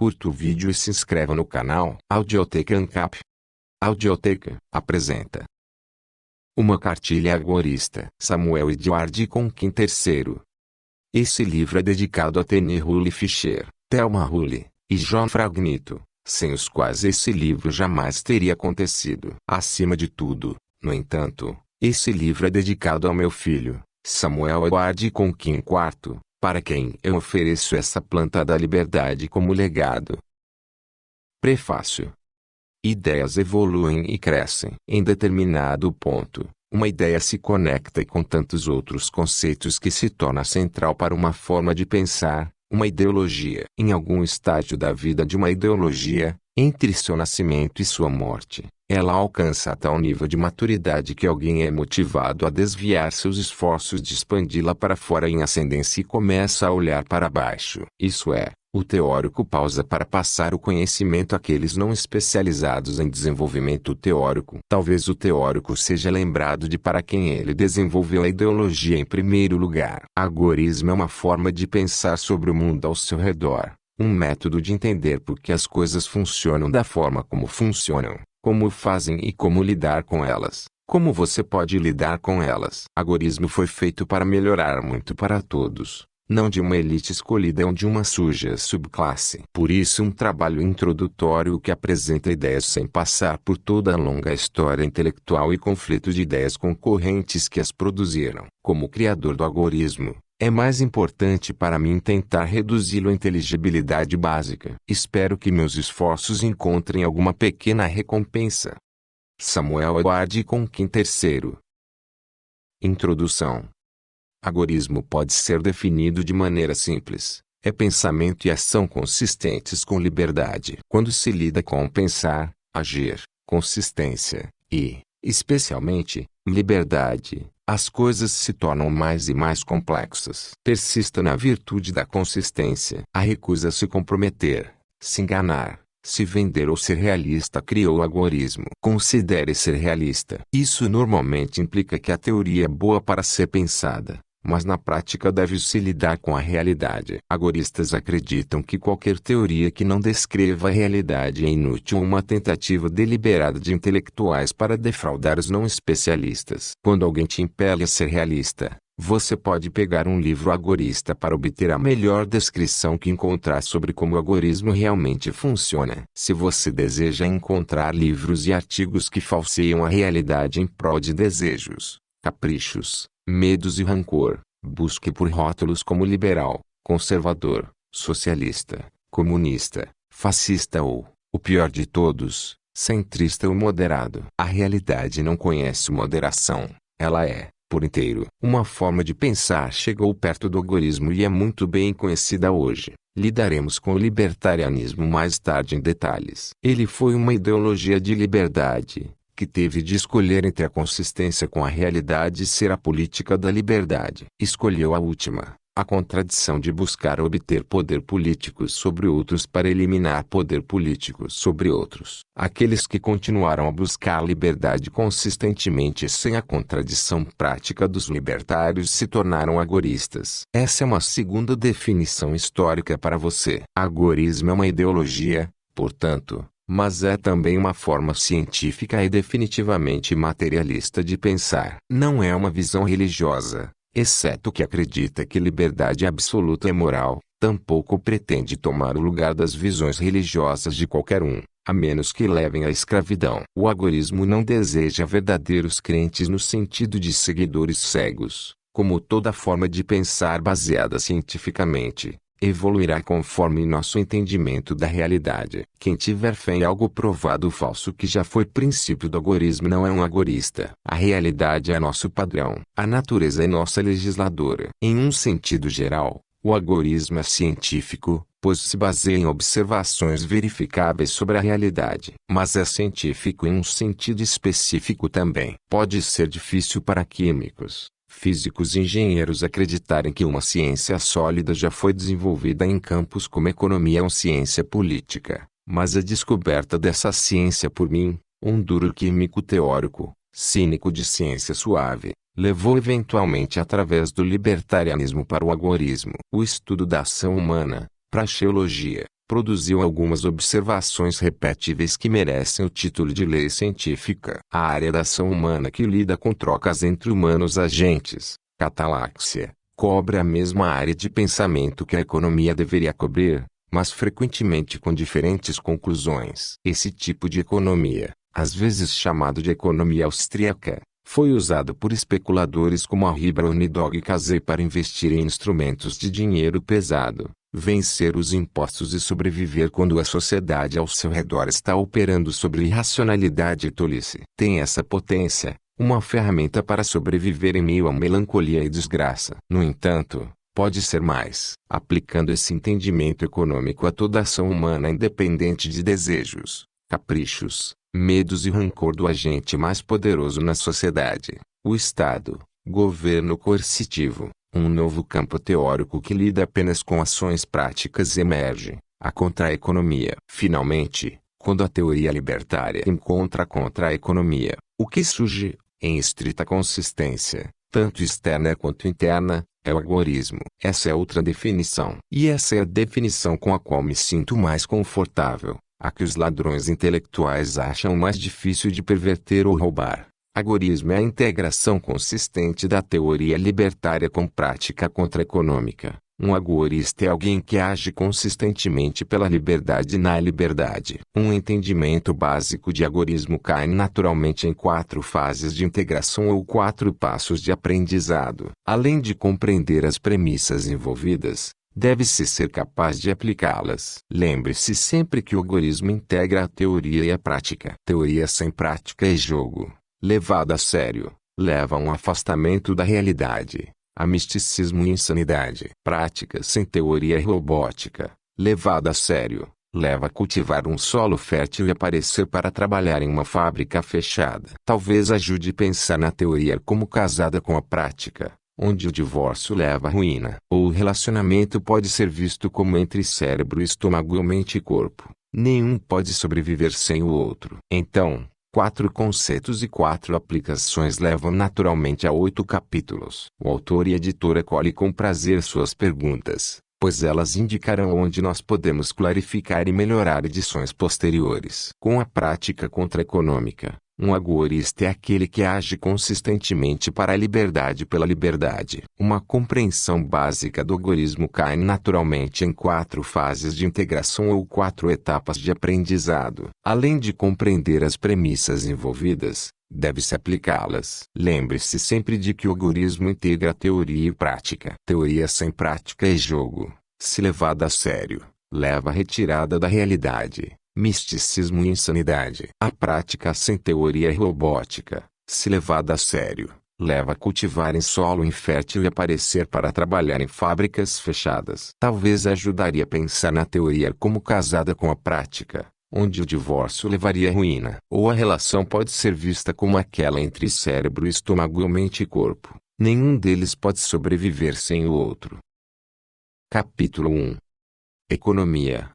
curta o vídeo e se inscreva no canal Audioteca ANCAP. Audioteca apresenta Uma Cartilha Agorista, Samuel Edward Conquin III. Esse livro é dedicado a Tene Hully Fisher, Thelma Hully e John Fragnito, sem os quais esse livro jamais teria acontecido. Acima de tudo, no entanto, esse livro é dedicado ao meu filho, Samuel Edward Conquin IV, para quem eu ofereço essa planta da liberdade como legado. Prefácio. Ideias evoluem e crescem. Em determinado ponto, uma ideia se conecta com tantos outros conceitos que se torna central para uma forma de pensar, uma ideologia. Em algum estágio da vida de uma ideologia, entre seu nascimento e sua morte, ela alcança tal nível de maturidade que alguém é motivado a desviar seus esforços de expandi-la para fora em ascendência e começa a olhar para baixo. Isso é, o teórico pausa para passar o conhecimento àqueles não especializados em desenvolvimento teórico. Talvez o teórico seja lembrado de para quem ele desenvolveu a ideologia em primeiro lugar. Agorismo é uma forma de pensar sobre o mundo ao seu redor, um método de entender por que as coisas funcionam da forma como funcionam, como fazem e como lidar com elas, como você pode lidar com elas. Agorismo foi feito para melhorar muito para todos, não de uma elite escolhida ou de uma suja subclasse. Por isso um trabalho introdutório que apresenta ideias sem passar por toda a longa história intelectual e conflito de ideias concorrentes que as produziram. Como criador do agorismo, é mais importante para mim tentar reduzi-lo à inteligibilidade básica. Espero que meus esforços encontrem alguma pequena recompensa. Samuel Edward Conquin III. Introdução. Agorismo pode ser definido de maneira simples. É pensamento e ação consistentes com liberdade. Quando se lida com pensar, agir, consistência e, especialmente, liberdade, as coisas se tornam mais e mais complexas. Persista na virtude da consistência. A recusa a se comprometer, se enganar, se vender ou ser realista criou o agorismo. Considere ser realista. Isso normalmente implica que a teoria é boa para ser pensada, mas na prática deve-se lidar com a realidade. Agoristas acreditam que qualquer teoria que não descreva a realidade é inútil ou uma tentativa deliberada de intelectuais para defraudar os não especialistas. Quando alguém te impele a ser realista, você pode pegar um livro agorista para obter a melhor descrição que encontrar sobre como o agorismo realmente funciona. Se você deseja encontrar livros e artigos que falseiam a realidade em prol de desejos, caprichos, medos e rancor, busque por rótulos como liberal, conservador, socialista, comunista, fascista ou, o pior de todos, centrista ou moderado. A realidade não conhece moderação, ela é, por inteiro, uma forma de pensar. Chegou perto do agorismo e é muito bem conhecida hoje. Lidaremos com o libertarianismo mais tarde em detalhes. Ele foi uma ideologia de liberdade, que teve de escolher entre a consistência com a realidade e ser a política da liberdade. Escolheu a última, a contradição de buscar obter poder político sobre outros para eliminar poder político sobre outros. Aqueles que continuaram a buscar liberdade consistentemente sem a contradição prática dos libertários se tornaram agoristas. Essa é uma segunda definição histórica para você. Agorismo é uma ideologia, portanto, mas é também uma forma científica e definitivamente materialista de pensar. Não é uma visão religiosa, exceto que acredita que liberdade absoluta é moral, tampouco pretende tomar o lugar das visões religiosas de qualquer um, a menos que levem à escravidão. O agorismo não deseja verdadeiros crentes no sentido de seguidores cegos. Como toda forma de pensar baseada cientificamente, evoluirá conforme nosso entendimento da realidade. Quem tiver fé em algo provado falso que já foi princípio do agorismo não é um agorista. A realidade é nosso padrão. A natureza é nossa legisladora. Em um sentido geral, o agorismo é científico, pois se baseia em observações verificáveis sobre a realidade. Mas é científico em um sentido específico também. Pode ser difícil para químicos, físicos e engenheiros acreditarem que uma ciência sólida já foi desenvolvida em campos como economia ou ciência política, mas a descoberta dessa ciência por mim, um duro químico teórico, cínico de ciência suave, levou eventualmente através do libertarianismo para o agorismo. O estudo da ação humana, praxeologia, produziu algumas observações repetíveis que merecem o título de lei científica. A área da ação humana que lida com trocas entre humanos agentes, cataláxia, cobre a mesma área de pensamento que a economia deveria cobrir, mas frequentemente com diferentes conclusões. Esse tipo de economia, às vezes chamado de economia austríaca, foi usado por especuladores como Abraham e Dog Casey para investir em instrumentos de dinheiro pesado, vencer os impostos e sobreviver quando a sociedade ao seu redor está operando sobre irracionalidade e tolice. Tem essa potência, uma ferramenta para sobreviver em meio à melancolia e desgraça. No entanto, pode ser mais, aplicando esse entendimento econômico a toda ação humana independente de desejos, caprichos, medos e rancor do agente mais poderoso na sociedade, o Estado, governo coercitivo. Um novo campo teórico que lida apenas com ações práticas emerge, a contra-economia. Finalmente, quando a teoria libertária encontra contra a economia, o que surge, em estrita consistência, tanto externa quanto interna, é o agorismo. Essa é outra definição. E essa é a definição com a qual me sinto mais confortável, a que os ladrões intelectuais acham mais difícil de perverter ou roubar. Agorismo é a integração consistente da teoria libertária com prática contra-econômica. Um agorista é alguém que age consistentemente pela liberdade na liberdade. Um entendimento básico de agorismo cai naturalmente em 4 fases de integração ou 4 passos de aprendizado. Além de compreender as premissas envolvidas, deve-se ser capaz de aplicá-las. Lembre-se sempre que o agorismo integra a teoria e a prática. Teoria sem prática é jogo, levado a sério, leva a um afastamento da realidade, a misticismo e insanidade. Prática sem teoria é robótica, levada a sério, leva a cultivar um solo fértil e aparecer para trabalhar em uma fábrica fechada. Talvez ajude a pensar na teoria como casada com a prática, onde o divórcio leva à ruína. Ou o relacionamento pode ser visto como entre cérebro, estômago, mente e corpo. Nenhum pode sobreviver sem o outro. Então, 4 conceitos e 4 aplicações levam naturalmente a 8 capítulos. O autor e editor acolhem com prazer suas perguntas, pois elas indicarão onde nós podemos clarificar e melhorar edições posteriores. Com a prática contra-econômica, um agorista é aquele que age consistentemente para a liberdade pela liberdade. Uma compreensão básica do agorismo cai naturalmente em 4 fases de integração ou 4 etapas de aprendizado. Além de compreender as premissas envolvidas, deve-se aplicá-las. Lembre-se sempre de que o agorismo integra teoria e prática. Teoria sem prática é jogo, se levada a sério, leva à retirada da realidade, misticismo e insanidade. A prática sem teoria é robótica, se levada a sério, leva a cultivar em solo infértil e aparecer para trabalhar em fábricas fechadas. Talvez ajudaria a pensar na teoria como casada com a prática, onde o divórcio levaria à ruína. Ou a relação pode ser vista como aquela entre cérebro, estômago, mente e corpo. Nenhum deles pode sobreviver sem o outro. Capítulo 1. Economia.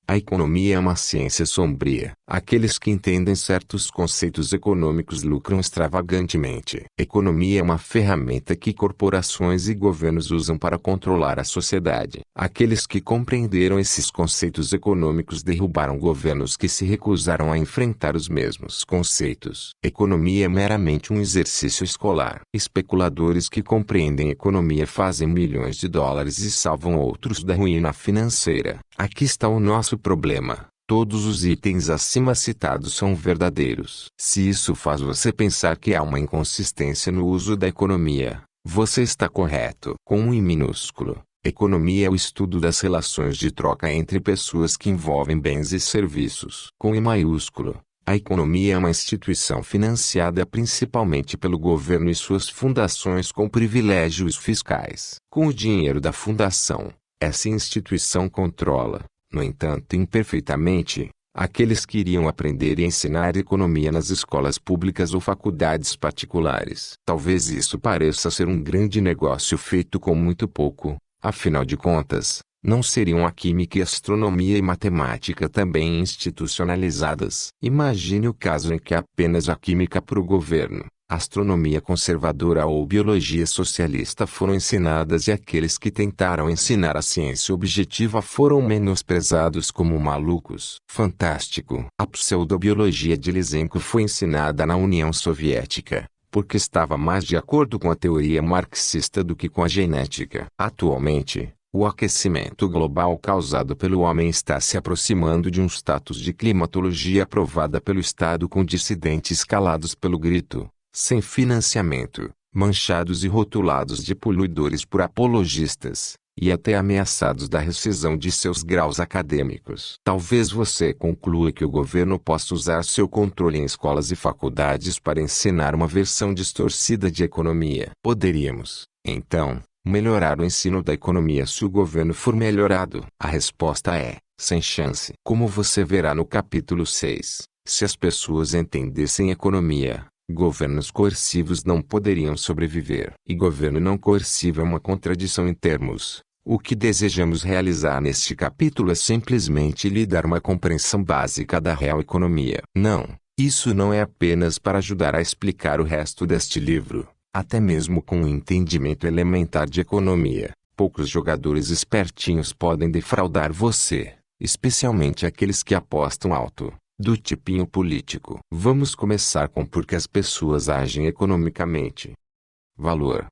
A economia é uma ciência sombria. Aqueles que entendem certos conceitos econômicos lucram extravagantemente. Economia é uma ferramenta que corporações e governos usam para controlar a sociedade. Aqueles que compreenderam esses conceitos econômicos derrubaram governos que se recusaram a enfrentar os mesmos conceitos. Economia é meramente um exercício escolar. Especuladores que compreendem economia fazem milhões de dólares e salvam outros da ruína financeira. Aqui está o nosso problema. Todos os itens acima citados são verdadeiros. Se isso faz você pensar que há uma inconsistência no uso da economia, você está correto. Com um I minúsculo, economia é o estudo das relações de troca entre pessoas que envolvem bens e serviços. Com I maiúsculo, a economia é uma instituição financiada principalmente pelo governo e suas fundações com privilégios fiscais. Com o dinheiro da fundação, essa instituição controla, no entanto imperfeitamente, aqueles que iriam aprender e ensinar economia nas escolas públicas ou faculdades particulares. Talvez isso pareça ser um grande negócio feito com muito pouco, afinal de contas, não seriam a química e astronomia e matemática também institucionalizadas? Imagine o caso em que apenas a química para o governo, Astronomia conservadora ou biologia socialista foram ensinadas e aqueles que tentaram ensinar a ciência objetiva foram menosprezados como malucos. Fantástico! A pseudobiologia de Lysenko foi ensinada na União Soviética, porque estava mais de acordo com a teoria marxista do que com a genética. Atualmente, o aquecimento global causado pelo homem está se aproximando de um status de climatologia aprovada pelo Estado com dissidentes calados pelo grito, sem financiamento, manchados e rotulados de poluidores por apologistas, e até ameaçados da rescisão de seus graus acadêmicos. Talvez você conclua que o governo possa usar seu controle em escolas e faculdades para ensinar uma versão distorcida de economia. Poderíamos, então, melhorar o ensino da economia se o governo for melhorado? A resposta é, sem chance. Como você verá no capítulo 6, se as pessoas entendessem economia, governos coercivos não poderiam sobreviver. E governo não coercivo é uma contradição em termos. O que desejamos realizar neste capítulo é simplesmente lhe dar uma compreensão básica da real economia. Não, isso não é apenas para ajudar a explicar o resto deste livro. Até mesmo com um entendimento elementar de economia, poucos jogadores espertinhos podem defraudar você, especialmente aqueles que apostam alto, do tipinho político. Vamos começar com por que as pessoas agem economicamente. Valor.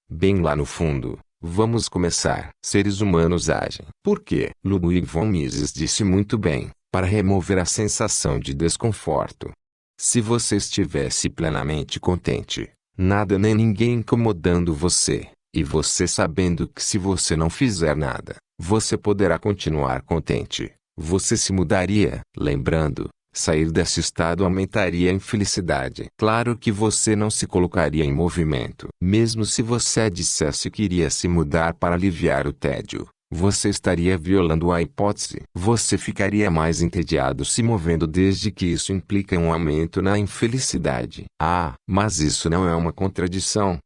Bem lá no fundo, vamos começar. Seres humanos agem. Por quê? Ludwig von Mises disse muito bem, para remover a sensação de desconforto. Se você estivesse plenamente contente, nada nem ninguém incomodando você, e você sabendo que se você não fizer nada, você poderá continuar contente, você se mudaria. Lembrando, sair desse estado aumentaria a infelicidade. Claro que você não se colocaria em movimento. Mesmo se você dissesse que iria se mudar para aliviar o tédio, você estaria violando a hipótese. Você ficaria mais entediado se movendo desde que isso implica um aumento na infelicidade. Ah, mas isso não é uma contradição.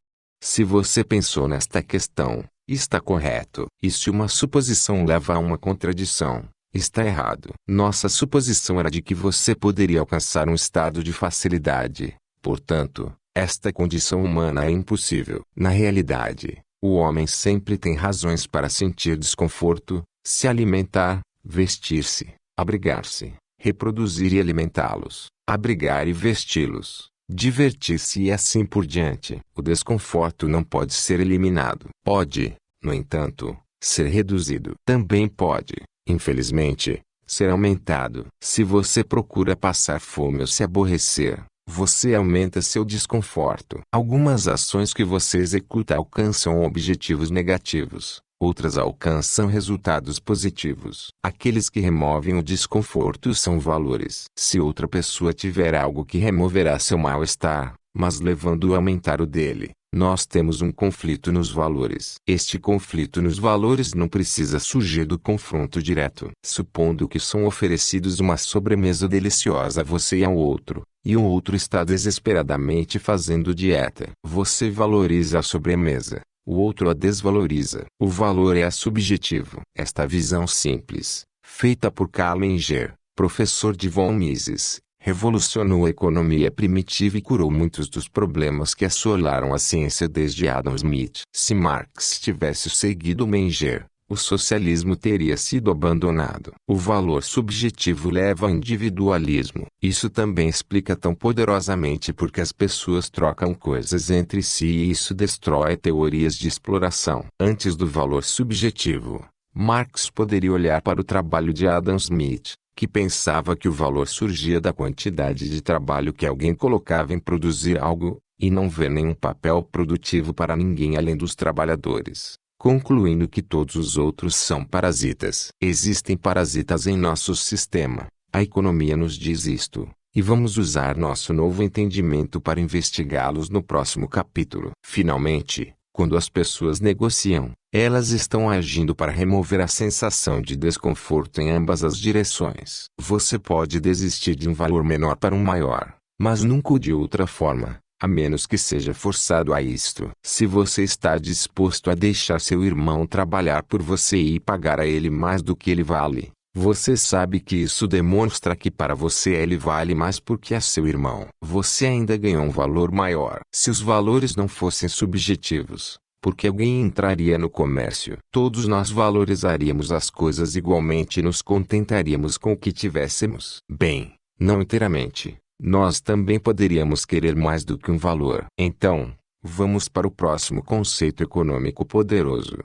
Se você pensou nesta questão, está correto. E se uma suposição leva a uma contradição, está errado. Nossa suposição era de que você poderia alcançar um estado de facilidade. Portanto, esta condição humana é impossível. Na realidade, o homem sempre tem razões para sentir desconforto, se alimentar, vestir-se, abrigar-se, reproduzir e alimentá-los, abrigar e vesti-los, divertir-se e assim por diante. O desconforto não pode ser eliminado. Pode, no entanto, ser reduzido. Também pode, infelizmente, ser aumentado. Se você procura passar fome ou se aborrecer, você aumenta seu desconforto. Algumas ações que você executa alcançam objetivos negativos, outras alcançam resultados positivos. Aqueles que removem o desconforto são valores. Se outra pessoa tiver algo que removerá seu mal-estar, mas levando-o a aumentar o dele, nós temos um conflito nos valores. Este conflito nos valores não precisa surgir do confronto direto. Supondo que são oferecidos uma sobremesa deliciosa a você e ao outro, e o outro está desesperadamente fazendo dieta. Você valoriza a sobremesa, o outro a desvaloriza. O valor é subjetivo. Esta visão simples, feita por Karl Menger, professor de von Mises, revolucionou a economia primitiva e curou muitos dos problemas que assolaram a ciência desde Adam Smith. Se Marx tivesse seguido Menger, o socialismo teria sido abandonado. O valor subjetivo leva ao individualismo. Isso também explica tão poderosamente porque as pessoas trocam coisas entre si e isso destrói teorias de exploração. Antes do valor subjetivo, Marx poderia olhar para o trabalho de Adam Smith, que pensava que o valor surgia da quantidade de trabalho que alguém colocava em produzir algo, e não ver nenhum papel produtivo para ninguém além dos trabalhadores, concluindo que todos os outros são parasitas. Existem parasitas em nosso sistema, a economia nos diz isto, e vamos usar nosso novo entendimento para investigá-los no próximo capítulo. Finalmente, quando as pessoas negociam, elas estão agindo para remover a sensação de desconforto em ambas as direções. Você pode desistir de um valor menor para um maior, mas nunca de outra forma, a menos que seja forçado a isto. Se você está disposto a deixar seu irmão trabalhar por você e pagar a ele mais do que ele vale, Você sabe que isso demonstra que para você ele vale mais porque é seu irmão. Você ainda ganhou um valor maior. Se os valores não fossem subjetivos, por que alguém entraria no comércio? Todos nós valorizaríamos as coisas igualmente e nos contentaríamos com o que tivéssemos. Bem, não inteiramente. Nós também poderíamos querer mais do que um valor. Então, vamos para o próximo conceito econômico poderoso.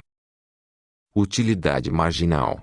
Utilidade marginal.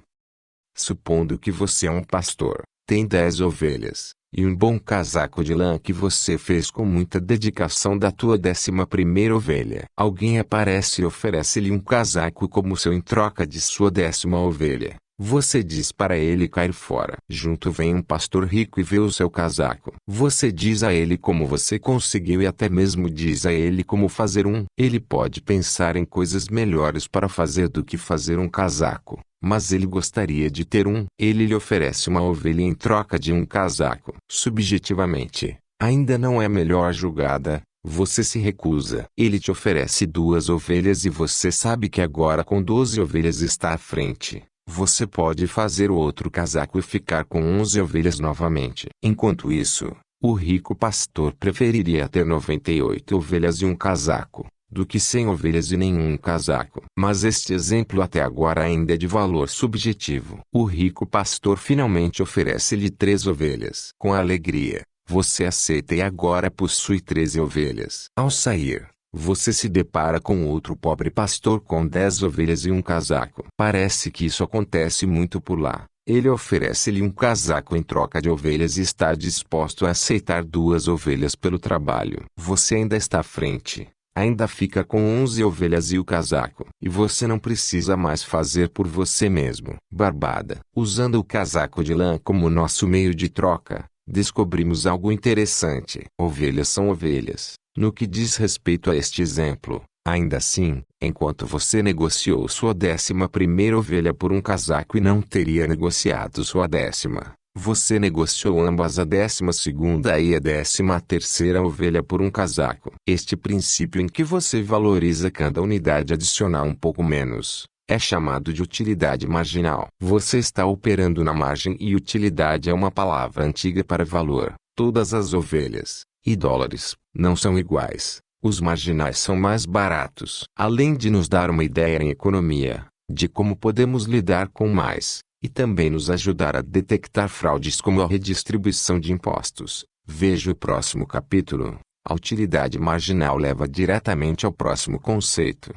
Supondo que você é um pastor, tem 10 ovelhas, e um bom casaco de lã que você fez com muita dedicação da tua 11ª ovelha. Alguém aparece e oferece-lhe um casaco como seu em troca de sua 10ª ovelha. Você diz para ele cair fora. Junto vem um pastor rico e vê o seu casaco. Você diz a ele como você conseguiu e até mesmo diz a ele como fazer um. Ele pode pensar em coisas melhores para fazer do que fazer um casaco, mas ele gostaria de ter um. Ele lhe oferece uma ovelha em troca de um casaco. Subjetivamente, ainda não é melhor julgada. Você se recusa. Ele te oferece 2 ovelhas e você sabe que agora com 12 ovelhas está à frente. Você pode fazer o outro casaco e ficar com 11 ovelhas novamente. Enquanto isso, o rico pastor preferiria ter 98 ovelhas e um casaco, do que 100 ovelhas e nenhum casaco. Mas este exemplo até agora ainda é de valor subjetivo. O rico pastor finalmente oferece-lhe 3 ovelhas. Com alegria, você aceita e agora possui 13 ovelhas. Ao sair, você se depara com outro pobre pastor com 10 ovelhas e um casaco. Parece que isso acontece muito por lá. Ele oferece-lhe um casaco em troca de ovelhas e está disposto a aceitar 2 ovelhas pelo trabalho. Você ainda está à frente. Ainda fica com 11 ovelhas e o casaco. E você não precisa mais fazer por você mesmo. Barbada. Usando o casaco de lã como nosso meio de troca, descobrimos algo interessante. Ovelhas são ovelhas. No que diz respeito a este exemplo, ainda assim, enquanto você negociou sua 11ª ovelha por um casaco e não teria negociado sua 10ª, você negociou ambas a 12ª e a 13ª ovelha por um casaco. Este princípio em que você valoriza cada unidade adicional um pouco menos, é chamado de utilidade marginal. Você está operando na margem e utilidade é uma palavra antiga para valor. Todas as ovelhas e dólares não são iguais. Os marginais são mais baratos. Além de nos dar uma ideia em economia, de como podemos lidar com mais, e também nos ajudar a detectar fraudes como a redistribuição de impostos, veja o próximo capítulo. A utilidade marginal leva diretamente ao próximo conceito.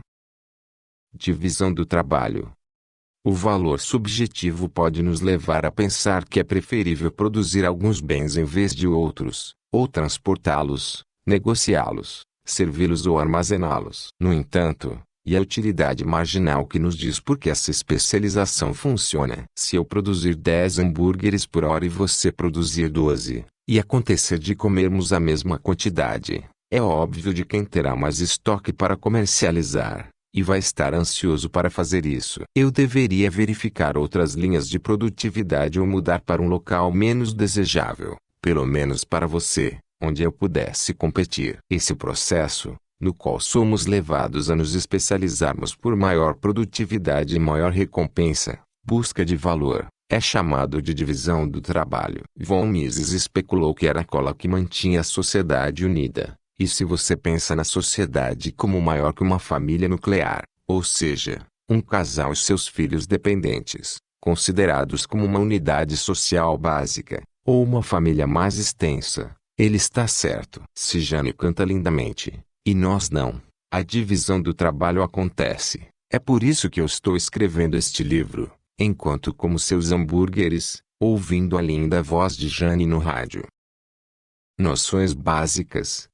Divisão do trabalho. O valor subjetivo pode nos levar a pensar que é preferível produzir alguns bens em vez de outros, ou transportá-los, negociá-los, servi-los ou armazená-los. No entanto, e a utilidade marginal que nos diz por que essa especialização funciona. Se eu produzir 10 hambúrgueres por hora e você produzir 12, e acontecer de comermos a mesma quantidade, é óbvio de quem terá mais estoque para comercializar, e vai estar ansioso para fazer isso. Eu deveria verificar outras linhas de produtividade ou mudar para um local menos desejável, pelo menos para você, onde eu pudesse competir. Esse processo, no qual somos levados a nos especializarmos por maior produtividade e maior recompensa, busca de valor, é chamado de divisão do trabalho. Von Mises especulou que era a cola que mantinha a sociedade unida. E se você pensa na sociedade como maior que uma família nuclear, ou seja, um casal e seus filhos dependentes, considerados como uma unidade social básica, ou uma família mais extensa, ele está certo. Se Jane canta lindamente, e nós não, a divisão do trabalho acontece. É por isso que eu estou escrevendo este livro, enquanto como seus hambúrgueres, ouvindo a linda voz de Jane no rádio. Noções básicas.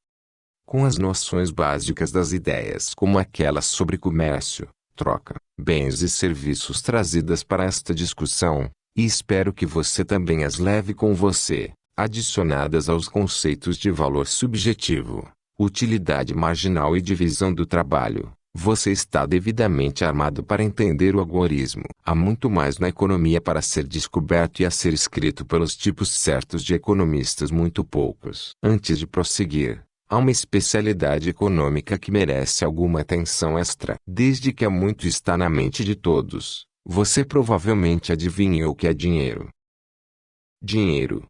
Com as noções básicas das ideias como aquelas sobre comércio, troca, bens e serviços trazidas para esta discussão, e espero que você também as leve com você, adicionadas aos conceitos de valor subjetivo, utilidade marginal e divisão do trabalho, você está devidamente armado para entender o algoritmo. Há muito mais na economia para ser descoberto e a ser escrito pelos tipos certos de economistas muito poucos. Antes de prosseguir, há uma especialidade econômica que merece alguma atenção extra. Desde que há muito está na mente de todos, Você provavelmente adivinhou o que é dinheiro. Dinheiro.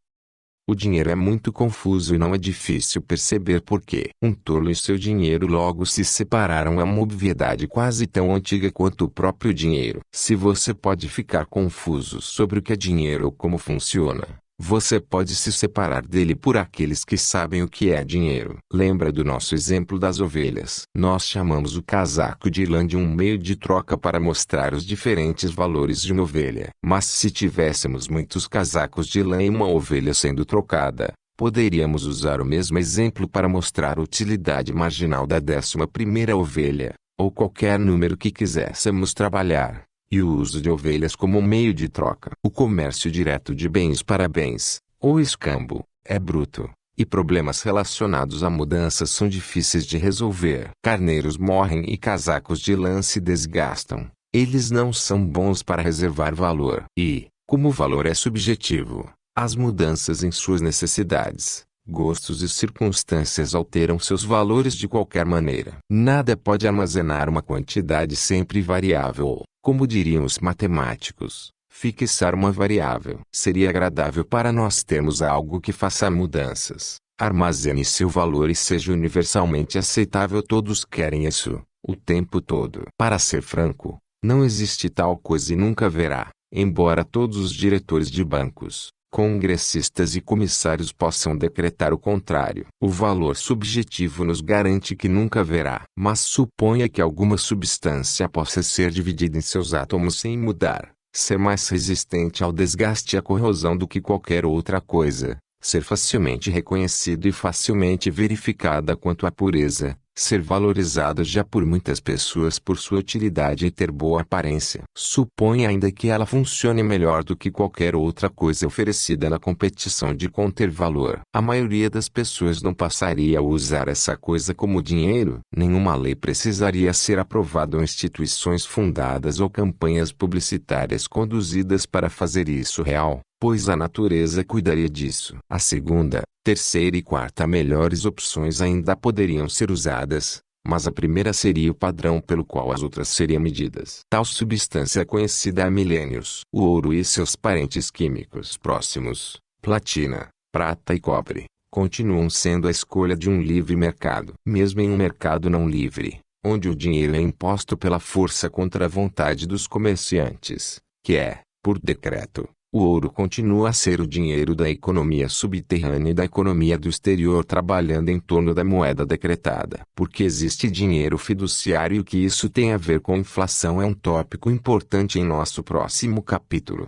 O dinheiro é muito confuso e não é difícil perceber por que um tolo e seu dinheiro logo se separaram. É uma obviedade quase tão antiga quanto o próprio dinheiro. Se você pode ficar confuso sobre o que é dinheiro ou como funciona, você pode se separar dele por aqueles que sabem o que é dinheiro. Lembra do nosso exemplo das ovelhas? Nós chamamos o casaco de lã de um meio de troca para mostrar os diferentes valores de uma ovelha. Mas se tivéssemos muitos casacos de lã e uma ovelha sendo trocada, poderíamos usar o mesmo exemplo para mostrar a utilidade marginal da 11ª ovelha, ou qualquer número que quiséssemos trabalhar, e o uso de ovelhas como meio de troca. O comércio direto de bens para bens, ou escambo, é bruto, e problemas relacionados a mudanças são difíceis de resolver. Carneiros morrem e casacos de lã se desgastam. Eles não são bons para reservar valor. E, como o valor é subjetivo, as mudanças em suas necessidades, gostos e circunstâncias alteram seus valores de qualquer maneira. Nada pode armazenar uma quantidade sempre variável. Como diriam os matemáticos, fixar uma variável. Seria agradável para nós termos algo que faça mudanças, armazene seu valor e seja universalmente aceitável. Todos querem isso, o tempo todo. Para ser franco, não existe tal coisa e nunca haverá, embora todos os diretores de bancos, congressistas e comissários possam decretar o contrário. O valor subjetivo nos garante que nunca haverá. Mas suponha que alguma substância possa ser dividida em seus átomos sem mudar, ser mais resistente ao desgaste e à corrosão do que qualquer outra coisa, ser facilmente reconhecido e facilmente verificada quanto à pureza, ser valorizada já por muitas pessoas por sua utilidade e ter boa aparência. Suponha ainda que ela funcione melhor do que qualquer outra coisa oferecida na competição de conter valor. A maioria das pessoas não passaria a usar essa coisa como dinheiro. Nenhuma lei precisaria ser aprovada ou instituições fundadas ou campanhas publicitárias conduzidas para fazer isso real, pois a natureza cuidaria disso. A segunda, terceira e quarta melhores opções ainda poderiam ser usadas, mas a primeira seria o padrão pelo qual as outras seriam medidas. Tal substância é conhecida há milênios. O ouro e seus parentes químicos próximos, platina, prata e cobre, continuam sendo a escolha de um livre mercado. Mesmo em um mercado não livre, onde o dinheiro é imposto pela força contra a vontade dos comerciantes, que é, por decreto, o ouro continua a ser o dinheiro da economia subterrânea e da economia do exterior trabalhando em torno da moeda decretada. Porque existe dinheiro fiduciário e o que isso tem a ver com inflação é um tópico importante em nosso próximo capítulo.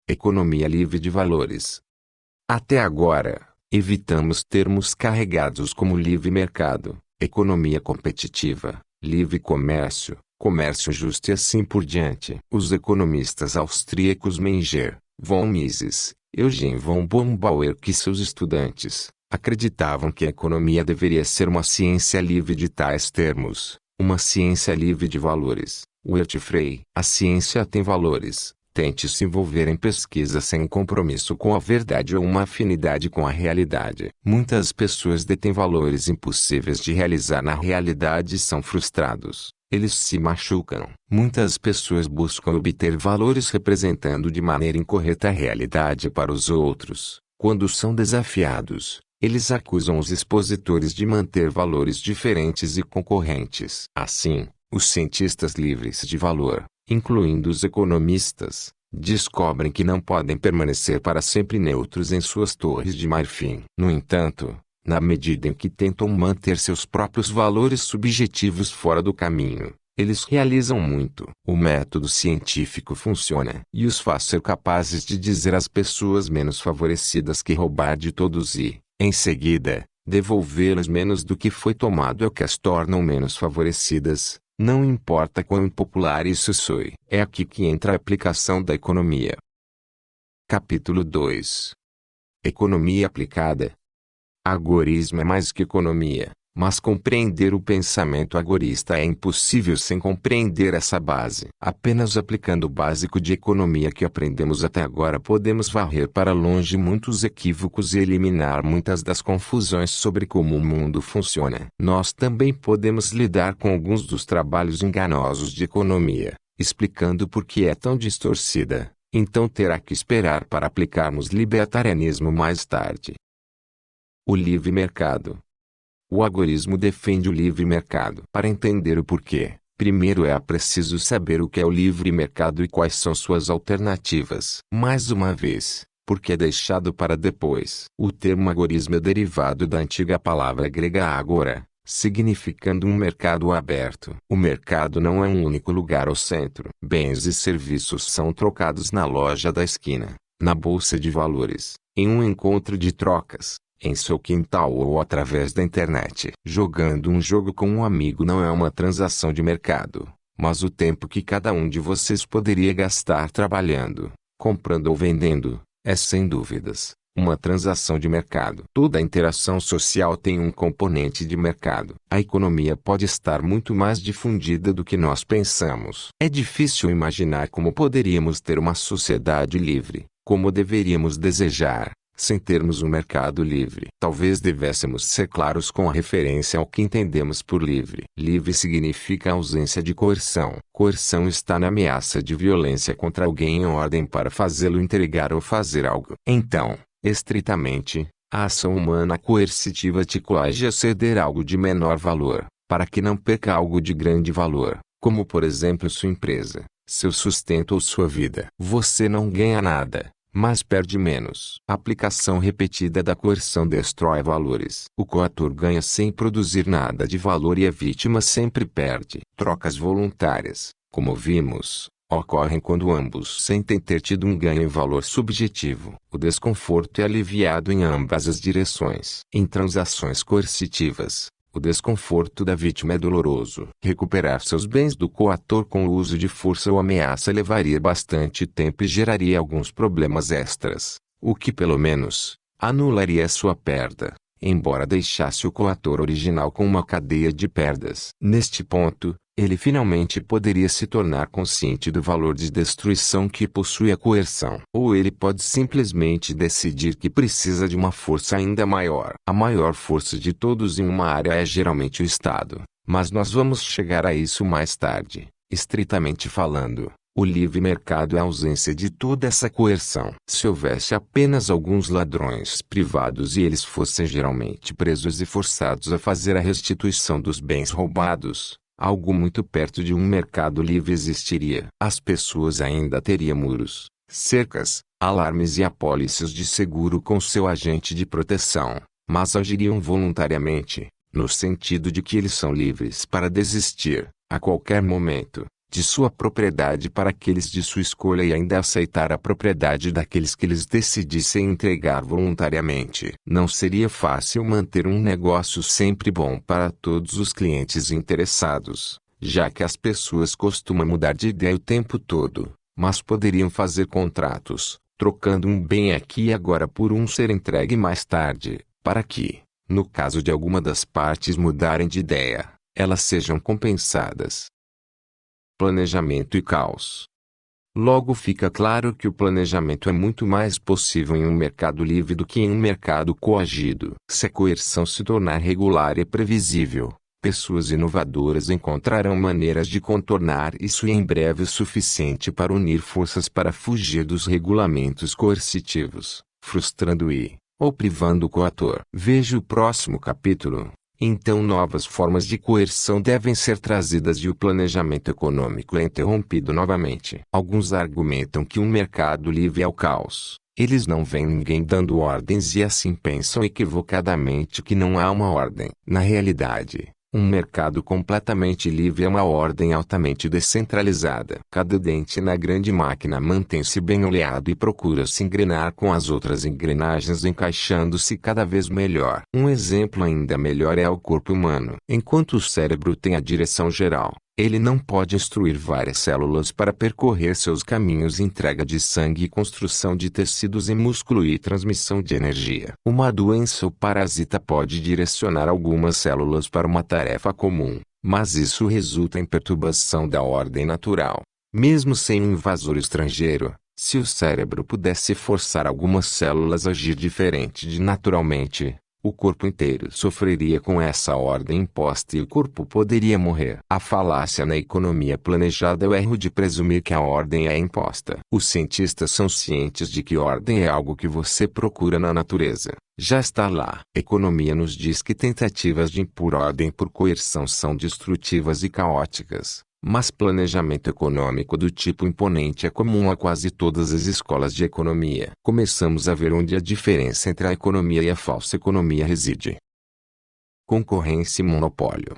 Economia livre de valores. Até agora, evitamos termos carregados como livre mercado, economia competitiva, livre comércio, comércio justo e assim por diante. Os economistas austríacos Menger, von Mises, Eugen von Bombauer e seus estudantes, acreditavam que a economia deveria ser uma ciência livre de tais termos, uma ciência livre de valores. Wirt Frey, a ciência tem valores. Tente se envolver em pesquisa sem compromisso com a verdade ou uma afinidade com a realidade. Muitas pessoas detêm valores impossíveis de realizar na realidade e são frustrados. Eles se machucam. Muitas pessoas buscam obter valores representando de maneira incorreta a realidade para os outros. Quando são desafiados, eles acusam os expositores de manter valores diferentes e concorrentes. Assim, os cientistas livres de valor, incluindo os economistas, descobrem que não podem permanecer para sempre neutros em suas torres de marfim. No entanto, na medida em que tentam manter seus próprios valores subjetivos fora do caminho, eles realizam muito. O método científico funciona e os faz ser capazes de dizer às pessoas menos favorecidas que roubar de todos e, em seguida, devolvê-las menos do que foi tomado é o que as tornam menos favorecidas. Não importa quão impopular isso soe. É aqui que entra a aplicação da economia. Capítulo 2. Economia aplicada. Agorismo é mais que economia, mas compreender o pensamento agorista é impossível sem compreender essa base. Apenas aplicando o básico de economia que aprendemos até agora podemos varrer para longe muitos equívocos e eliminar muitas das confusões sobre como o mundo funciona. Nós também podemos lidar com alguns dos trabalhos enganosos de economia, explicando por que é tão distorcida, então terá que esperar para aplicarmos libertarianismo mais tarde. O livre mercado. O agorismo defende o livre mercado. Para entender o porquê, primeiro é preciso saber o que é o livre mercado e quais são suas alternativas. Mais uma vez, porque é deixado para depois. O termo agorismo é derivado da antiga palavra grega agora, significando um mercado aberto. O mercado não é um único lugar ou centro. Bens e serviços são trocados na loja da esquina, na bolsa de valores, em um encontro de trocas, em seu quintal ou através da internet. Jogando um jogo com um amigo não é uma transação de mercado, mas o tempo que cada um de vocês poderia gastar trabalhando, comprando ou vendendo, é sem dúvidas uma transação de mercado. Toda interação social tem um componente de mercado. A economia pode estar muito mais difundida do que nós pensamos. É difícil imaginar como poderíamos ter uma sociedade livre, como deveríamos desejar, sem termos um mercado livre. Talvez devêssemos ser claros com a referência ao que entendemos por livre. Livre significa ausência de coerção. Coerção está na ameaça de violência contra alguém em ordem para fazê-lo entregar ou fazer algo. Então, estritamente, a ação humana coercitiva te coage a ceder algo de menor valor, para que não perca algo de grande valor, como por exemplo sua empresa, seu sustento ou sua vida. Você não ganha nada, mas perde menos. A aplicação repetida da coerção destrói valores. O coator ganha sem produzir nada de valor e a vítima sempre perde. Trocas voluntárias, como vimos, ocorrem quando ambos sentem ter tido um ganho em valor subjetivo. O desconforto é aliviado em ambas as direções. Em transações coercitivas, o desconforto da vítima é doloroso. Recuperar seus bens do coator com o uso de força ou ameaça levaria bastante tempo e geraria alguns problemas extras, o que pelo menos anularia sua perda, embora deixasse o coator original com uma cadeia de perdas. Neste ponto, ele finalmente poderia se tornar consciente do valor de destruição que possui a coerção. Ou ele pode simplesmente decidir que precisa de uma força ainda maior. A maior força de todos em uma área é geralmente o Estado, mas nós vamos chegar a isso mais tarde. Estritamente falando, o livre mercado é a ausência de toda essa coerção. Se houvesse apenas alguns ladrões privados e eles fossem geralmente presos e forçados a fazer a restituição dos bens roubados, algo muito perto de um mercado livre existiria. As pessoas ainda teriam muros, cercas, alarmes e apólices de seguro com seu agente de proteção, mas agiriam voluntariamente, no sentido de que eles são livres para desistir, a qualquer momento, de sua propriedade para aqueles de sua escolha e ainda aceitar a propriedade daqueles que eles decidissem entregar voluntariamente. Não seria fácil manter um negócio sempre bom para todos os clientes interessados, já que as pessoas costumam mudar de ideia o tempo todo, mas poderiam fazer contratos, trocando um bem aqui e agora por um ser entregue mais tarde, para que, no caso de alguma das partes mudarem de ideia, elas sejam compensadas. Planejamento e caos. Logo fica claro que o planejamento é muito mais possível em um mercado livre do que em um mercado coagido. Se a coerção se tornar regular e previsível, pessoas inovadoras encontrarão maneiras de contornar isso e em breve o suficiente para unir forças para fugir dos regulamentos coercitivos, frustrando ou privando o coator. Veja o próximo capítulo. Então novas formas de coerção devem ser trazidas e o planejamento econômico é interrompido novamente. Alguns argumentam que um mercado livre é o caos. Eles não veem ninguém dando ordens e assim pensam equivocadamente que não há uma ordem. Na realidade, um mercado completamente livre é uma ordem altamente descentralizada. Cada dente na grande máquina mantém-se bem oleado e procura se engrenar com as outras engrenagens encaixando-se cada vez melhor. Um exemplo ainda melhor é o corpo humano. Enquanto o cérebro tem a direção geral, ele não pode instruir várias células para percorrer seus caminhos, entrega de sangue e construção de tecidos e músculo e transmissão de energia. Uma doença ou parasita pode direcionar algumas células para uma tarefa comum, mas isso resulta em perturbação da ordem natural. Mesmo sem um invasor estrangeiro, se o cérebro pudesse forçar algumas células a agir diferente de naturalmente, o corpo inteiro sofreria com essa ordem imposta e o corpo poderia morrer. A falácia na economia planejada é o erro de presumir que a ordem é imposta. Os cientistas são cientes de que ordem é algo que você procura na natureza. Já está lá. Economia nos diz que tentativas de impor ordem por coerção são destrutivas e caóticas. Mas planejamento econômico do tipo imponente é comum a quase todas as escolas de economia. Começamos a ver onde a diferença entre a economia e a falsa economia reside. Concorrência e monopólio.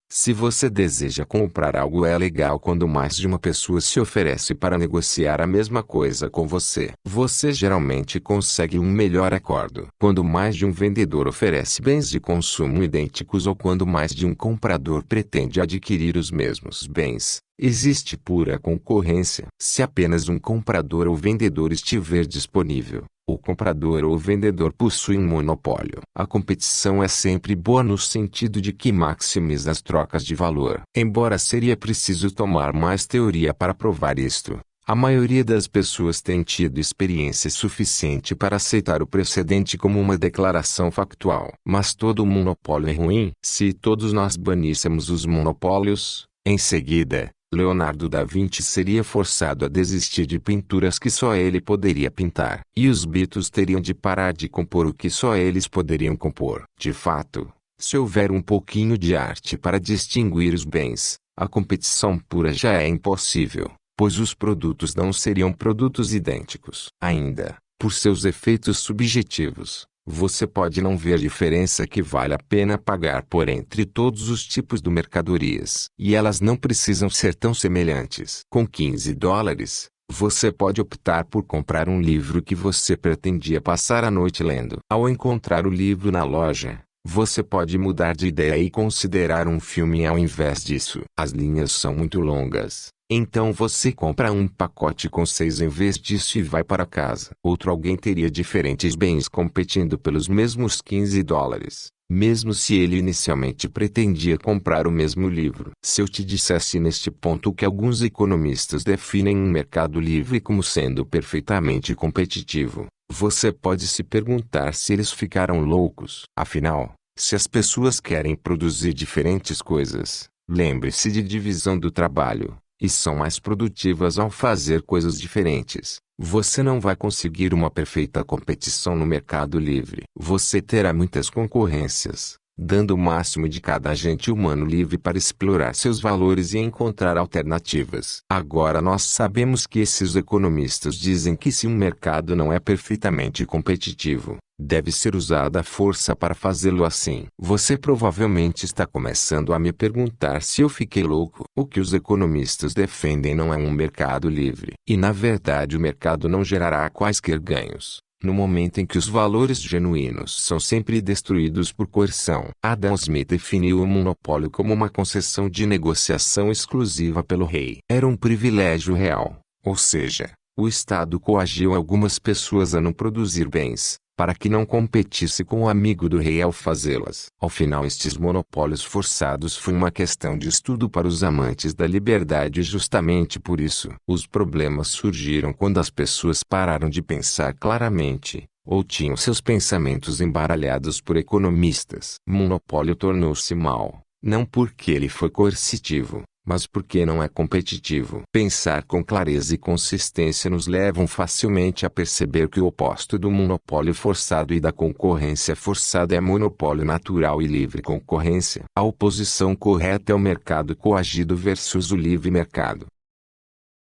Se você deseja comprar algo, é legal quando mais de uma pessoa se oferece para negociar a mesma coisa com você. Você geralmente consegue um melhor acordo quando mais de um vendedor oferece bens de consumo idênticos ou quando mais de um comprador pretende adquirir os mesmos bens. Existe pura concorrência. Se apenas um comprador ou vendedor estiver disponível, o comprador ou vendedor possui um monopólio. A competição é sempre boa no sentido de que maximiza as trocas de valor. Embora seria preciso tomar mais teoria para provar isto, a maioria das pessoas tem tido experiência suficiente para aceitar o precedente como uma declaração factual. Mas todo monopólio é ruim. Se todos nós baníssemos os monopólios, em seguida, Leonardo da Vinci seria forçado a desistir de pinturas que só ele poderia pintar. E os Beatles teriam de parar de compor o que só eles poderiam compor. De fato, se houver um pouquinho de arte para distinguir os bens, a competição pura já é impossível, pois os produtos não seriam produtos idênticos. Ainda, por seus efeitos subjetivos, você pode não ver diferença que vale a pena pagar por entre todos os tipos de mercadorias. E elas não precisam ser tão semelhantes. Com $15, você pode optar por comprar um livro que você pretendia passar a noite lendo. Ao encontrar o livro na loja, você pode mudar de ideia e considerar um filme ao invés disso. As linhas são muito longas. Então você compra um pacote com 6 em vez disso e vai para casa. Outro alguém teria diferentes bens competindo pelos mesmos $15, mesmo se ele inicialmente pretendia comprar o mesmo livro. Se eu te dissesse neste ponto que alguns economistas definem um mercado livre como sendo perfeitamente competitivo, você pode se perguntar se eles ficaram loucos. Afinal, se as pessoas querem produzir diferentes coisas, lembre-se de divisão do trabalho, e são mais produtivas ao fazer coisas diferentes, você não vai conseguir uma perfeita competição no mercado livre. Você terá muitas concorrências, dando o máximo de cada agente humano livre para explorar seus valores e encontrar alternativas. Agora nós sabemos que esses economistas dizem que se um mercado não é perfeitamente competitivo, deve ser usada a força para fazê-lo assim. Você provavelmente está começando a me perguntar se eu fiquei louco. O que os economistas defendem não é um mercado livre. E na verdade o mercado não gerará quaisquer ganhos, no momento em que os valores genuínos são sempre destruídos por coerção. Adam Smith definiu o monopólio como uma concessão de negociação exclusiva pelo rei. Era um privilégio real, ou seja, o Estado coagiu algumas pessoas a não produzir bens, para que não competisse com o amigo do rei ao fazê-las. Ao final, estes monopólios forçados foi uma questão de estudo para os amantes da liberdade e justamente por isso, os problemas surgiram quando as pessoas pararam de pensar claramente, ou tinham seus pensamentos embaralhados por economistas. Monopólio tornou-se mal, não porque ele foi coercitivo, mas porque não é competitivo. Pensar com clareza e consistência nos levam facilmente a perceber que o oposto do monopólio forçado e da concorrência forçada é monopólio natural e livre concorrência. A oposição correta é o mercado coagido versus o livre mercado.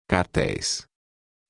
Cartéis.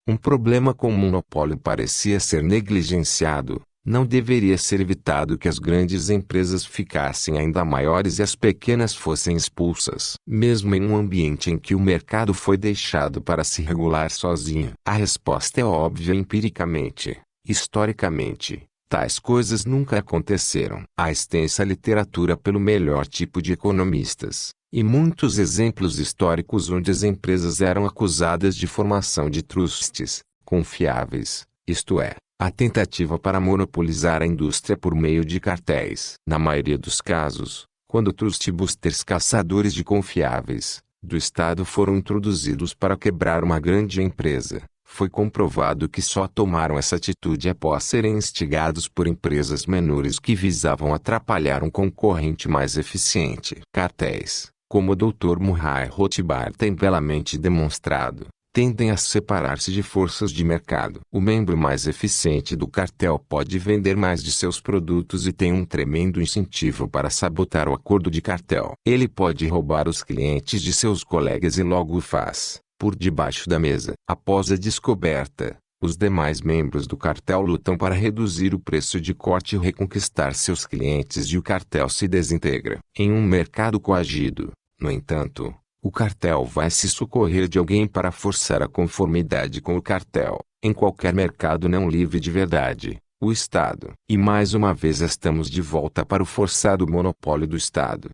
Um problema com o monopólio parecia ser negligenciado. Não deveria ser evitado que as grandes empresas ficassem ainda maiores e as pequenas fossem expulsas. Mesmo em um ambiente em que o mercado foi deixado para se regular sozinho. A resposta é óbvia empiricamente. Historicamente, tais coisas nunca aconteceram. Há extensa literatura pelo melhor tipo de economistas, e muitos exemplos históricos onde as empresas eram acusadas de formação de trusts confiáveis, isto é, a tentativa para monopolizar a indústria por meio de cartéis. Na maioria dos casos, quando trustbusters, caçadores de confiáveis, do Estado foram introduzidos para quebrar uma grande empresa, Foi comprovado que só tomaram essa atitude após serem instigados por empresas menores que visavam atrapalhar um concorrente mais eficiente. Cartéis, como o Dr. Murray Rothbard tem belamente demonstrado, tendem a separar-se de forças de mercado. O membro mais eficiente do cartel pode vender mais de seus produtos e tem um tremendo incentivo para sabotar o acordo de cartel. Ele pode roubar os clientes de seus colegas e logo o faz, por debaixo da mesa. Após a descoberta, os demais membros do cartel lutam para reduzir o preço de corte e reconquistar seus clientes e o cartel se desintegra. Em um mercado coagido, no entanto, o cartel vai se socorrer de alguém para forçar a conformidade com o cartel. Em qualquer mercado não livre de verdade, o Estado. E mais uma vez estamos de volta para o forçado monopólio do Estado.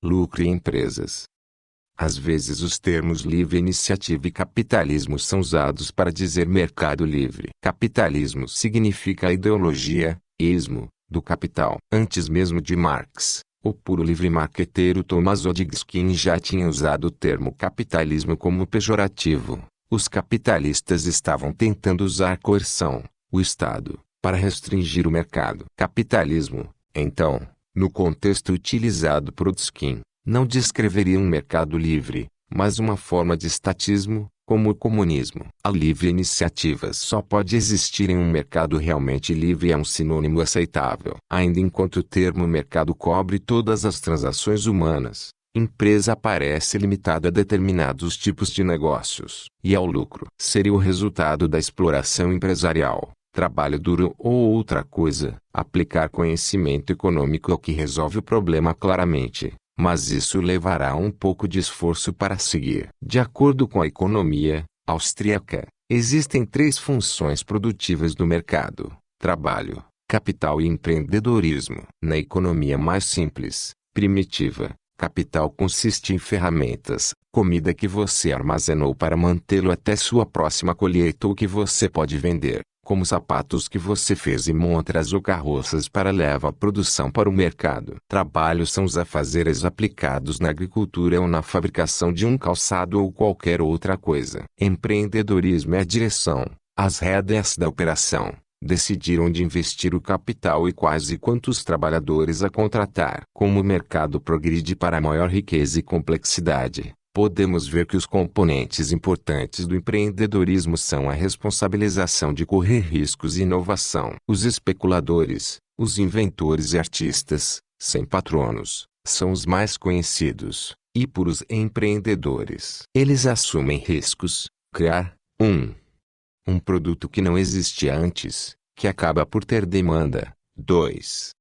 Lucro e empresas. Às vezes os termos livre iniciativa e capitalismo são usados para dizer mercado livre. Capitalismo significa a ideologia, ismo, do capital. Antes mesmo de Marx, o puro livre-marqueteiro Thomas Odgkin já tinha usado o termo capitalismo como pejorativo. Os capitalistas estavam tentando usar coerção, o Estado, para restringir o mercado. Capitalismo, então, no contexto utilizado por Odgkin, não descreveria um mercado livre, mas uma forma de estatismo, como o comunismo. A livre iniciativa só pode existir em um mercado realmente livre e é um sinônimo aceitável. Ainda enquanto o termo mercado cobre todas as transações humanas, empresa parece limitada a determinados tipos de negócios e ao lucro. Seria o resultado da exploração empresarial, trabalho duro ou outra coisa. Aplicar conhecimento econômico é o que resolve o problema claramente. Mas isso levará um pouco de esforço para seguir. De acordo com a economia austríaca, existem 3 funções produtivas do mercado: trabalho, capital e empreendedorismo. Na economia mais simples, primitiva, capital consiste em ferramentas, comida que você armazenou para mantê-lo até sua próxima colheita ou que você pode vender, como sapatos que você fez e montras ou carroças para levar a produção para o mercado. Trabalho são os afazeres aplicados na agricultura ou na fabricação de um calçado ou qualquer outra coisa. Empreendedorismo é a direção, as rédeas da operação, decidir onde investir o capital e quais e quantos trabalhadores a contratar. Como o mercado progride para maior riqueza e complexidade, podemos ver que os componentes importantes do empreendedorismo são a responsabilização de correr riscos e inovação. Os especuladores, os inventores e artistas, sem patronos, são os mais conhecidos, e puros empreendedores. Eles assumem riscos, criar um produto que não existia antes, que acaba por ter demanda. 2.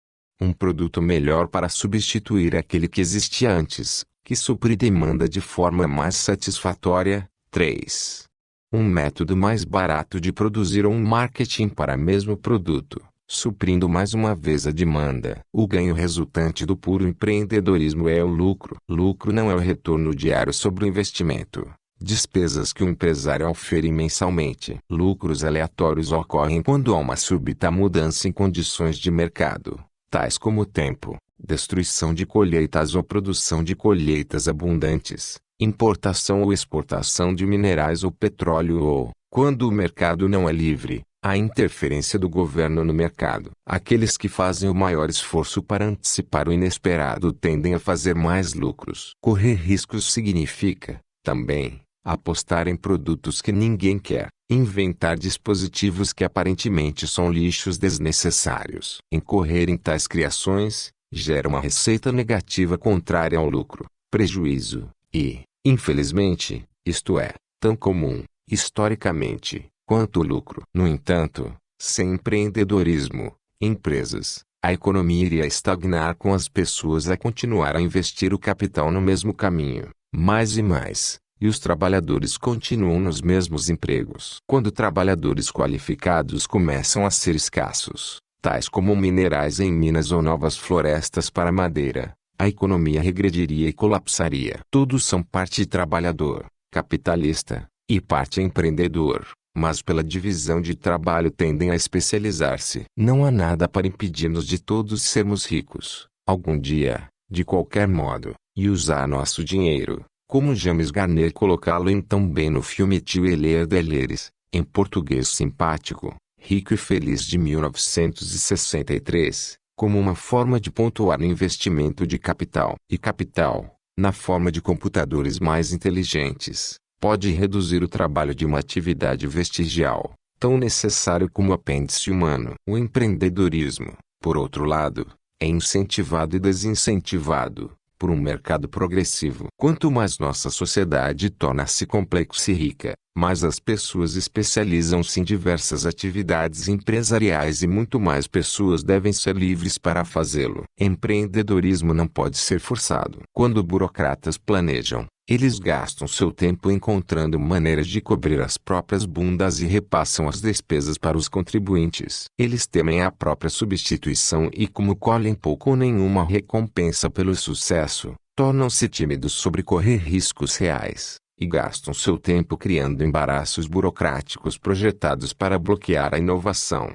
Um produto melhor para substituir aquele que existia antes, que supre demanda de forma mais satisfatória. 3. Um método mais barato de produzir ou um marketing para o mesmo produto, suprindo mais uma vez a demanda. O ganho resultante do puro empreendedorismo é o lucro. Lucro não é o retorno diário sobre o investimento, despesas que o empresário aufere mensalmente. Lucros aleatórios ocorrem quando há uma súbita mudança em condições de mercado, tais como o tempo, destruição de colheitas ou produção de colheitas abundantes, importação ou exportação de minerais ou petróleo ou, quando o mercado não é livre, a interferência do governo no mercado. Aqueles que fazem o maior esforço para antecipar o inesperado tendem a fazer mais lucros. Correr riscos significa, também, apostar em produtos que ninguém quer, inventar dispositivos que aparentemente são lixos desnecessários. Incorrer em tais criações gera uma receita negativa contrária ao lucro, prejuízo, e, infelizmente, isto é, tão comum, historicamente, quanto o lucro. No entanto, sem empreendedorismo, empresas, a economia iria estagnar com as pessoas a continuar a investir o capital no mesmo caminho, mais e mais, e os trabalhadores continuam nos mesmos empregos. Quando trabalhadores qualificados começam a ser escassos, tais como minerais em minas ou novas florestas para madeira, a economia regrediria e colapsaria. Todos são parte trabalhador, capitalista, e parte empreendedor, mas pela divisão de trabalho tendem a especializar-se. Não há nada para impedir-nos de todos sermos ricos, algum dia, de qualquer modo, e usar nosso dinheiro, Como James Garner colocá-lo então bem no filme Tio Elier Deleires, em português simpático, Rico e Feliz de 1963, como uma forma de pontuar o investimento de capital. E capital, na forma de computadores mais inteligentes, pode reduzir o trabalho de uma atividade vestigial, tão necessário como o apêndice humano. O empreendedorismo, por outro lado, é incentivado e desincentivado por um mercado progressivo. Quanto mais nossa sociedade torna-se complexa e rica, mais as pessoas especializam-se em diversas atividades empresariais e muito mais pessoas devem ser livres para fazê-lo. Empreendedorismo não pode ser forçado. Quando burocratas planejam, eles gastam seu tempo encontrando maneiras de cobrir as próprias bundas e repassam as despesas para os contribuintes. Eles temem a própria substituição e, como colhem pouco ou nenhuma recompensa pelo sucesso, tornam-se tímidos sobre correr riscos reais, e gastam seu tempo criando embaraços burocráticos projetados para bloquear a inovação.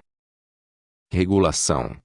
Regulação.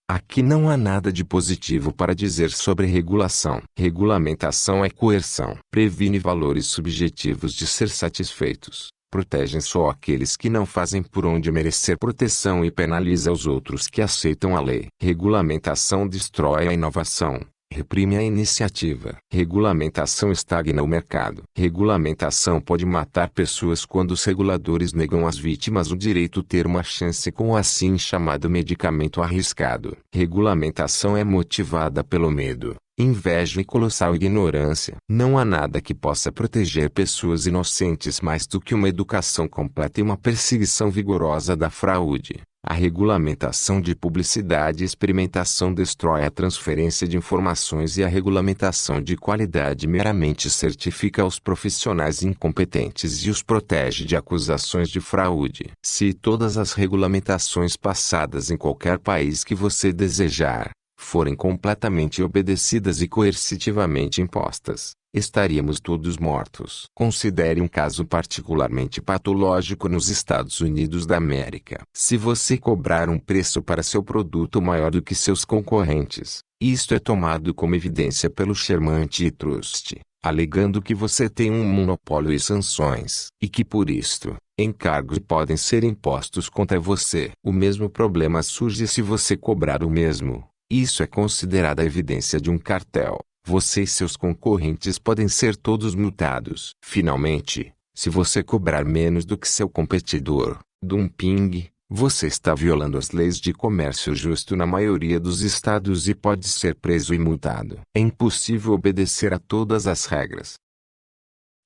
Aqui não há nada de positivo para dizer sobre regulação. Regulamentação é coerção. Previne valores subjetivos de ser satisfeitos, protege só aqueles que não fazem por onde merecer proteção e penaliza os outros que aceitam a lei. Regulamentação destrói a inovação, reprime a iniciativa. Regulamentação estagna o mercado. Regulamentação pode matar pessoas quando os reguladores negam às vítimas o direito a ter uma chance com o assim chamado medicamento arriscado. Regulamentação é motivada pelo medo, inveja e colossal ignorância. Não há nada que possa proteger pessoas inocentes mais do que uma educação completa e uma perseguição vigorosa da fraude. A regulamentação de publicidade e experimentação destrói a transferência de informações e a regulamentação de qualidade meramente certifica os profissionais incompetentes e os protege de acusações de fraude. Se todas as regulamentações passadas em qualquer país que você desejar forem completamente obedecidas e coercitivamente impostas, estaríamos todos mortos. Considere um caso particularmente patológico nos Estados Unidos da América. Se você cobrar um preço para seu produto maior do que seus concorrentes, isto é tomado como evidência pelo Sherman Antitrust, alegando que você tem um monopólio e sanções, e que por isto, encargos podem ser impostos contra você. O mesmo problema surge se você cobrar o mesmo. Isso é considerada evidência de um cartel. Você e seus concorrentes podem ser todos multados. Finalmente, se você cobrar menos do que seu competidor, dumping, você está violando as leis de comércio justo na maioria dos estados e pode ser preso e multado. É impossível obedecer a todas as regras.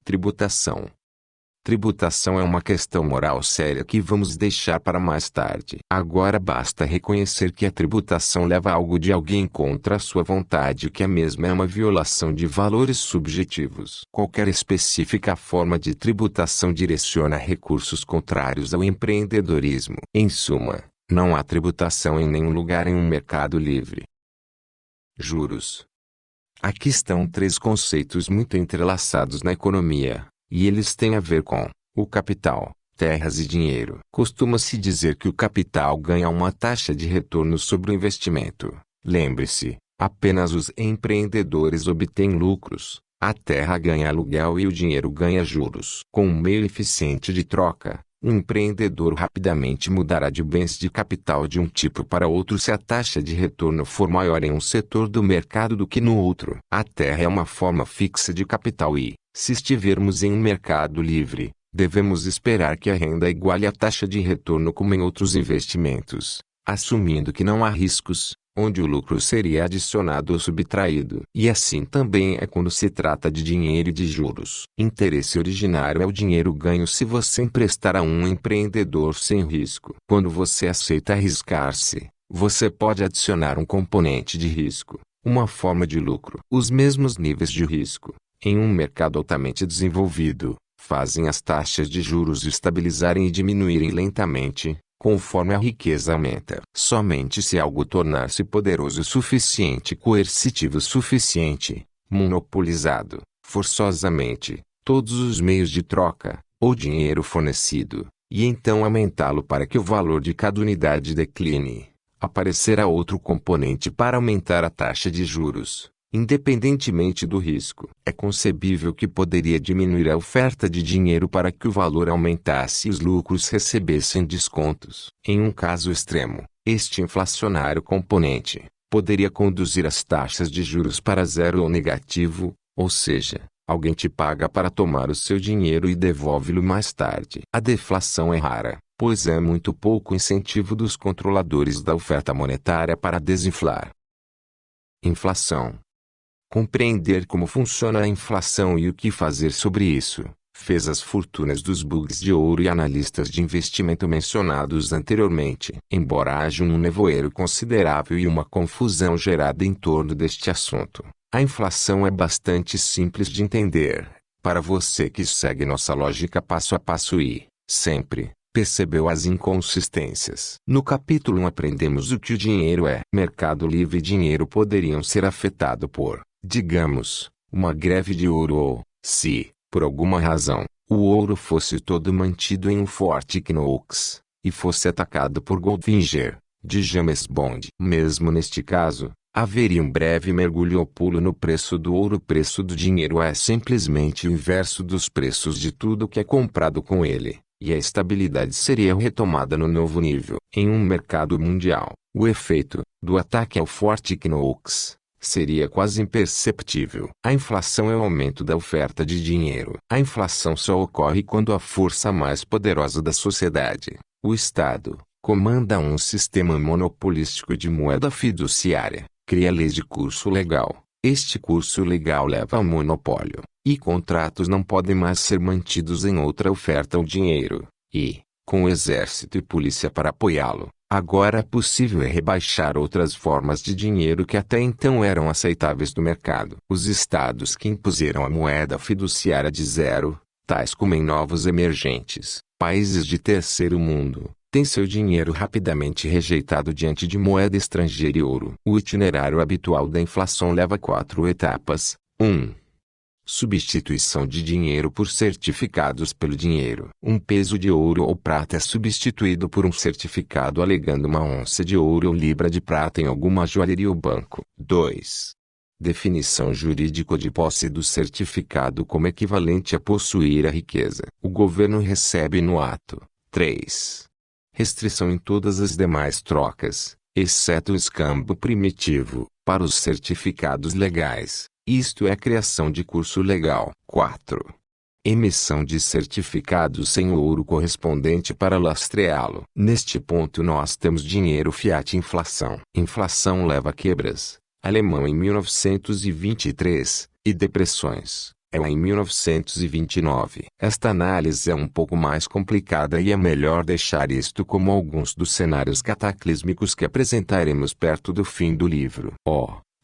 Tributação. Tributação é uma questão moral séria que vamos deixar para mais tarde. Agora basta reconhecer que a tributação leva algo de alguém contra a sua vontade, que a mesma é uma violação de valores subjetivos. Qualquer específica forma de tributação direciona recursos contrários ao empreendedorismo. Em suma, não há tributação em nenhum lugar em um mercado livre. Juros. Aqui estão três conceitos muito entrelaçados na economia. E eles têm a ver com o capital, terras e dinheiro. Costuma-se dizer que o capital ganha uma taxa de retorno sobre o investimento. Lembre-se, apenas os empreendedores obtêm lucros, a terra ganha aluguel e o dinheiro ganha juros. Com um meio eficiente de troca, um empreendedor rapidamente mudará de bens de capital de um tipo para outro se a taxa de retorno for maior em um setor do mercado do que no outro. A terra é uma forma fixa de capital e, se estivermos em um mercado livre, devemos esperar que a renda iguale a taxa de retorno como em outros investimentos, assumindo que não há riscos, onde o lucro seria adicionado ou subtraído. E assim também é quando se trata de dinheiro e de juros. Interesse originário é o dinheiro ganho se você emprestar a um empreendedor sem risco. Quando você aceita arriscar-se, você pode adicionar um componente de risco, uma forma de lucro. Os mesmos níveis de risco, em um mercado altamente desenvolvido, fazem as taxas de juros estabilizarem e diminuírem lentamente, conforme a riqueza aumenta. Somente se algo tornar-se poderoso o suficiente, coercitivo o suficiente, monopolizado, forçosamente, todos os meios de troca, ou dinheiro fornecido, e então aumentá-lo para que o valor de cada unidade decline, aparecerá outro componente para aumentar a taxa de juros. Independentemente do risco, é concebível que poderia diminuir a oferta de dinheiro para que o valor aumentasse e os lucros recebessem descontos. Em um caso extremo, este inflacionário componente poderia conduzir as taxas de juros para zero ou negativo, ou seja, alguém te paga para tomar o seu dinheiro e devolve-lo mais tarde. A deflação é rara, pois é muito pouco incentivo dos controladores da oferta monetária para desinflar. Inflação. Compreender como funciona a inflação e o que fazer sobre isso, fez as fortunas dos bugs de ouro e analistas de investimento mencionados anteriormente. Embora haja um nevoeiro considerável e uma confusão gerada em torno deste assunto, a inflação é bastante simples de entender, para você que segue nossa lógica passo a passo e, sempre, percebeu as inconsistências. No capítulo 1 aprendemos o que o dinheiro é. Mercado livre e dinheiro poderiam ser afetados por, digamos, uma greve de ouro ou, se, por alguma razão, o ouro fosse todo mantido em um Fort Knox, e fosse atacado por Goldfinger, de James Bond. Mesmo neste caso, haveria um breve mergulho ou pulo no preço do ouro. O preço do dinheiro é simplesmente o inverso dos preços de tudo que é comprado com ele, e a estabilidade seria retomada no novo nível. Em um mercado mundial, o efeito do ataque ao Fort Knox seria quase imperceptível. A inflação é o aumento da oferta de dinheiro. A inflação só ocorre quando a força mais poderosa da sociedade, o Estado, comanda um sistema monopolístico de moeda fiduciária, cria leis de curso legal. Este curso legal leva ao monopólio, e contratos não podem mais ser mantidos em outra oferta ao dinheiro, e, com o exército e polícia para apoiá-lo, agora é possível rebaixar outras formas de dinheiro que até então eram aceitáveis no mercado. Os estados que impuseram a moeda fiduciária de zero, tais como em novos emergentes, países de terceiro mundo, têm seu dinheiro rapidamente rejeitado diante de moeda estrangeira e ouro. O itinerário habitual da inflação leva 4 etapas. 1. Substituição de dinheiro por certificados pelo dinheiro. Um peso de ouro ou prata é substituído por um certificado alegando uma onça de ouro ou libra de prata em alguma joalheria ou banco. 2. Definição jurídica de posse do certificado como equivalente a possuir a riqueza. O governo recebe no ato. 3. Restrição em todas as demais trocas, exceto o escambo primitivo, para os certificados legais. Isto é a criação de curso legal. 4. Emissão de certificados sem o ouro correspondente para lastreá-lo. Neste ponto nós temos dinheiro fiat inflação. Inflação leva a quebras. Alemão em 1923, e depressões. Ela em 1929. Esta análise é um pouco mais complicada e é melhor deixar isto como alguns dos cenários cataclísmicos que apresentaremos perto do fim do livro.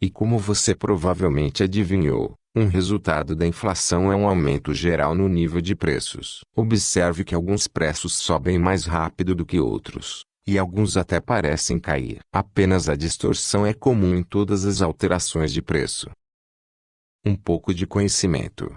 E como você provavelmente adivinhou, um resultado da inflação é um aumento geral no nível de preços. Observe que alguns preços sobem mais rápido do que outros, e alguns até parecem cair. Apenas a distorção é comum em todas as alterações de preço. Um pouco de conhecimento.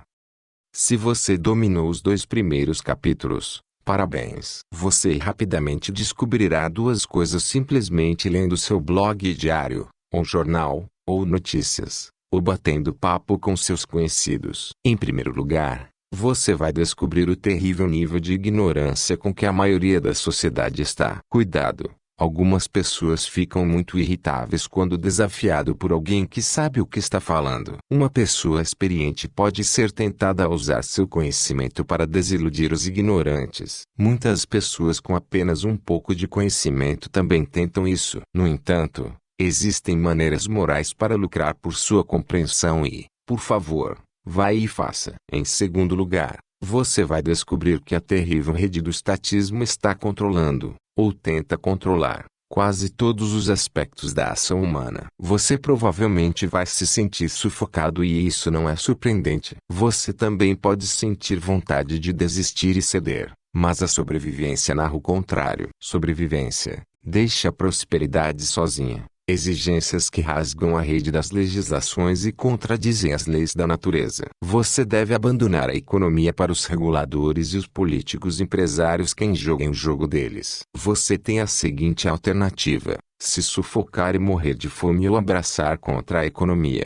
Se você dominou os 2 primeiros capítulos, parabéns! Você rapidamente descobrirá 2 coisas simplesmente lendo seu blog diário, ou jornal, ou notícias, ou batendo papo com seus conhecidos. Em primeiro lugar, você vai descobrir o terrível nível de ignorância com que a maioria da sociedade está. Cuidado! Algumas pessoas ficam muito irritáveis quando desafiado por alguém que sabe o que está falando. Uma pessoa experiente pode ser tentada a usar seu conhecimento para desiludir os ignorantes. Muitas pessoas com apenas um pouco de conhecimento também tentam isso. No entanto, existem maneiras morais para lucrar por sua compreensão e, por favor, vá e faça. Em segundo lugar, você vai descobrir que a terrível rede do estatismo está controlando, ou tenta controlar, quase todos os aspectos da ação humana. Você provavelmente vai se sentir sufocado e isso não é surpreendente. Você também pode sentir vontade de desistir e ceder, mas a sobrevivência narra o contrário. Sobrevivência, deixa a prosperidade sozinha. Exigências que rasgam a rede das legislações e contradizem as leis da natureza. Você deve abandonar a economia para os reguladores e os políticos empresários que joguem o jogo deles. Você tem a seguinte alternativa: se sufocar e morrer de fome ou abraçar contra a economia.